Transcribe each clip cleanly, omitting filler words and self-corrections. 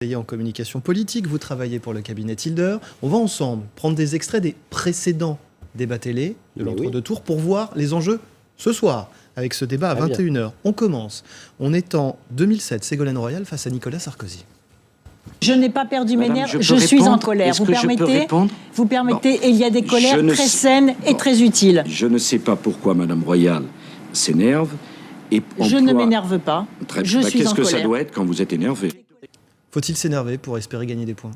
En communication politique, vous travaillez pour le cabinet Hilder. On va ensemble prendre des extraits des précédents débats télé de l'entre-deux tours pour voir les enjeux ce soir avec ce débat à 21h. On commence. On est en 2007, Ségolène Royal face à Nicolas Sarkozy. Je n'ai pas perdu mes nerfs, je suis en colère. Vous permettez, et il y a des colères très saines et très utiles. Je ne sais pas pourquoi Madame Royal s'énerve. Je ne m'énerve pas, je suis en colère. Qu'est-ce que ça doit être quand vous êtes énervé ? Faut-il s'énerver pour espérer gagner des points ?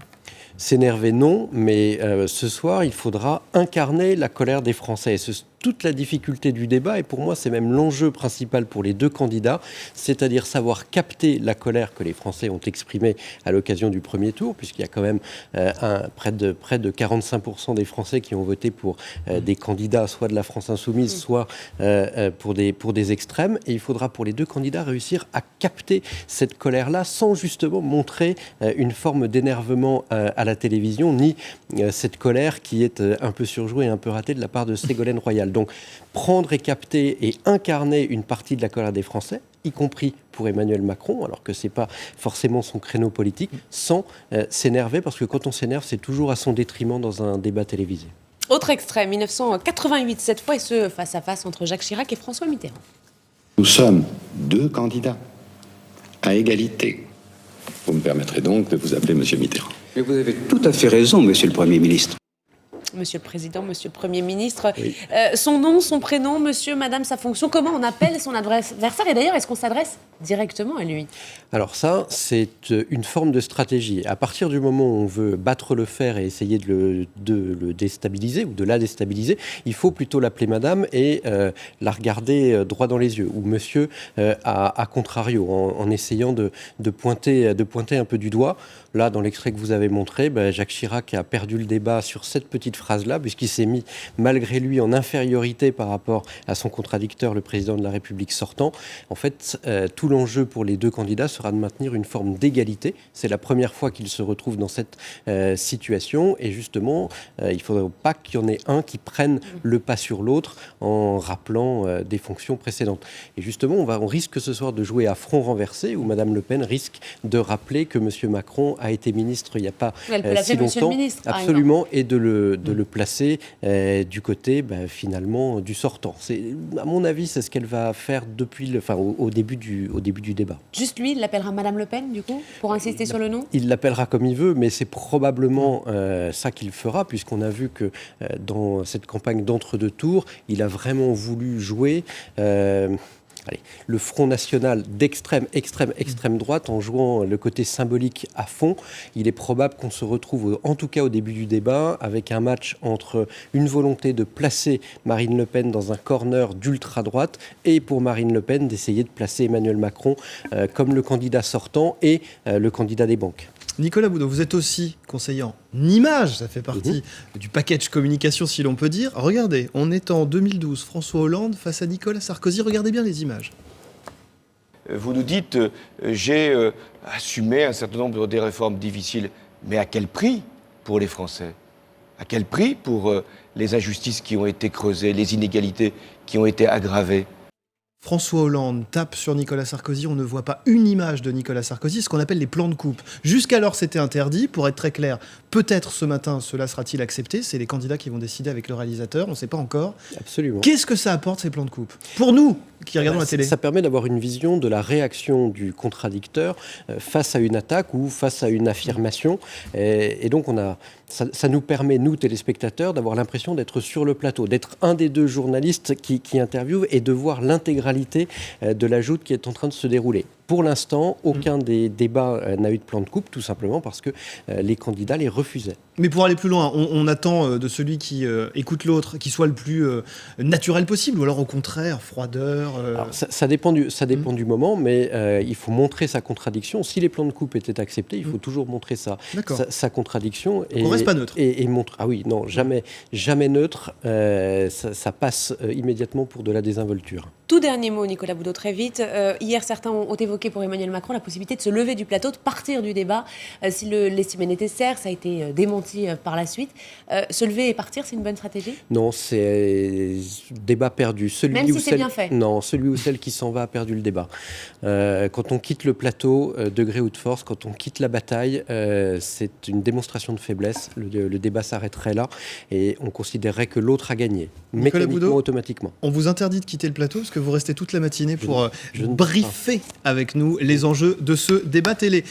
S'énerver, non, mais ce soir, il faudra incarner la colère des Français. C'est toute la difficulté du débat, et pour moi, c'est même l'enjeu principal pour les deux candidats, c'est-à-dire savoir capter la colère que les Français ont exprimée à l'occasion du premier tour, puisqu'il y a quand même près de 45% des Français qui ont voté pour des candidats, soit de la France insoumise, soit pour des extrêmes. Et il faudra pour les deux candidats réussir à capter cette colère-là sans justement montrer une forme d'énervement à la télévision, ni cette colère qui est un peu surjouée et un peu ratée de la part de Ségolène Royal. Donc, prendre et capter et incarner une partie de la colère des Français, y compris pour Emmanuel Macron, alors que ce n'est pas forcément son créneau politique, sans s'énerver, parce que quand on s'énerve, c'est toujours à son détriment dans un débat télévisé. Autre extrait, 1988, cette fois, et ce face-à-face entre Jacques Chirac et François Mitterrand. Nous sommes deux candidats à égalité. Vous me permettrez donc de vous appeler Monsieur Mitterrand. Mais vous avez tout à fait raison, Monsieur le Premier ministre. Monsieur le Président, Monsieur le Premier ministre, oui. Son nom, son prénom, monsieur, madame, sa fonction, comment on appelle son adversaire? Et d'ailleurs, est-ce qu'on s'adresse directement à lui? Alors ça, c'est une forme de stratégie. À partir du moment où on veut battre le fer et essayer de le déstabiliser ou de la déstabiliser, il faut plutôt l'appeler madame et la regarder droit dans les yeux, ou monsieur à contrario, en essayant de pointer un peu du doigt. Là, dans l'extrait que vous avez montré, Jacques Chirac a perdu le débat sur cette petite phrase-là, puisqu'il s'est mis, malgré lui, en infériorité par rapport à son contradicteur, le président de la République sortant. En fait, tout l'enjeu pour les deux candidats sera de maintenir une forme d'égalité. C'est la première fois qu'ils se retrouvent dans cette situation. Et justement, il ne faudrait pas qu'il y en ait un qui prenne le pas sur l'autre en rappelant des fonctions précédentes. Et justement, on risque ce soir de jouer à front renversé, où Mme Le Pen risque de rappeler que M. Macron a été ministre il n'y a pas si longtemps, ministre, absolument, et de le placer du côté finalement du sortant. À mon avis, c'est ce qu'elle va faire depuis au début du débat. Juste lui, il l'appellera Madame Le Pen, du coup, pour insister sur le nom? Il l'appellera comme il veut, mais c'est probablement ça qu'il fera, puisqu'on a vu que dans cette campagne d'entre-deux tours, il a vraiment voulu jouer le Front National d'extrême droite en jouant le côté symbolique à fond. Il est probable qu'on se retrouve, en tout cas au début du débat, avec un match entre une volonté de placer Marine Le Pen dans un corner d'ultra-droite et pour Marine Le Pen d'essayer de placer Emmanuel Macron comme le candidat sortant et le candidat des banques. Nicolas Boudot, vous êtes aussi conseiller en images, ça fait partie du package communication si l'on peut dire. Regardez, on est en 2012, François Hollande face à Nicolas Sarkozy, regardez bien les images. Vous nous dites, j'ai assumé un certain nombre des réformes difficiles, mais à quel prix pour les Français? À quel prix pour les injustices qui ont été creusées, les inégalités qui ont été aggravées? François Hollande tape sur Nicolas Sarkozy, on ne voit pas une image de Nicolas Sarkozy, ce qu'on appelle les plans de coupe. Jusqu'alors, c'était interdit, pour être très clair. Peut-être ce matin, cela sera-t-il accepté? C'est les candidats qui vont décider avec le réalisateur, on ne sait pas encore. Absolument. Qu'est-ce que ça apporte, ces plans de coupe? Pour nous, qui regardons la télé. Ça permet d'avoir une vision de la réaction du contradicteur face à une attaque ou face à une affirmation. Et donc, ça nous permet, nous, téléspectateurs, d'avoir l'impression d'être sur le plateau, d'être un des deux journalistes qui interviewent et de voir l'intégralité de la joute qui est en train de se dérouler. Pour l'instant, aucun des débats n'a eu de plan de coupe, tout simplement parce que les candidats les refusaient. Mais pour aller plus loin, on attend de celui qui écoute l'autre qu'il soit le plus naturel possible, ou alors au contraire, froideur. Alors, ça dépend du moment, mais il faut montrer sa contradiction. Si les plans de coupe étaient acceptés, il faut toujours montrer sa contradiction. On reste pas neutre. Et montre. Ah oui, non, jamais neutre. Ça passe immédiatement pour de la désinvolture. Tout dernier mot, Nicolas Boudot, très vite. Hier, certains ont évoqué pour Emmanuel Macron la possibilité de se lever du plateau, de partir du débat s'il l'estimait nécessaire. Ça a été démenti par la suite. Se lever et partir, c'est une bonne stratégie ? Non, c'est débat perdu. Même si c'est bien fait. Non, celui ou celle qui s'en va a perdu le débat. Quand on quitte le plateau, de gré ou de force, quand on quitte la bataille, c'est une démonstration de faiblesse. Le débat s'arrêterait là et on considérerait que l'autre a gagné, mécaniquement, Boudot, automatiquement. On vous interdit de quitter le plateau parce que vous restez toute la matinée pour briefer avec nous les enjeux de ce débat télé.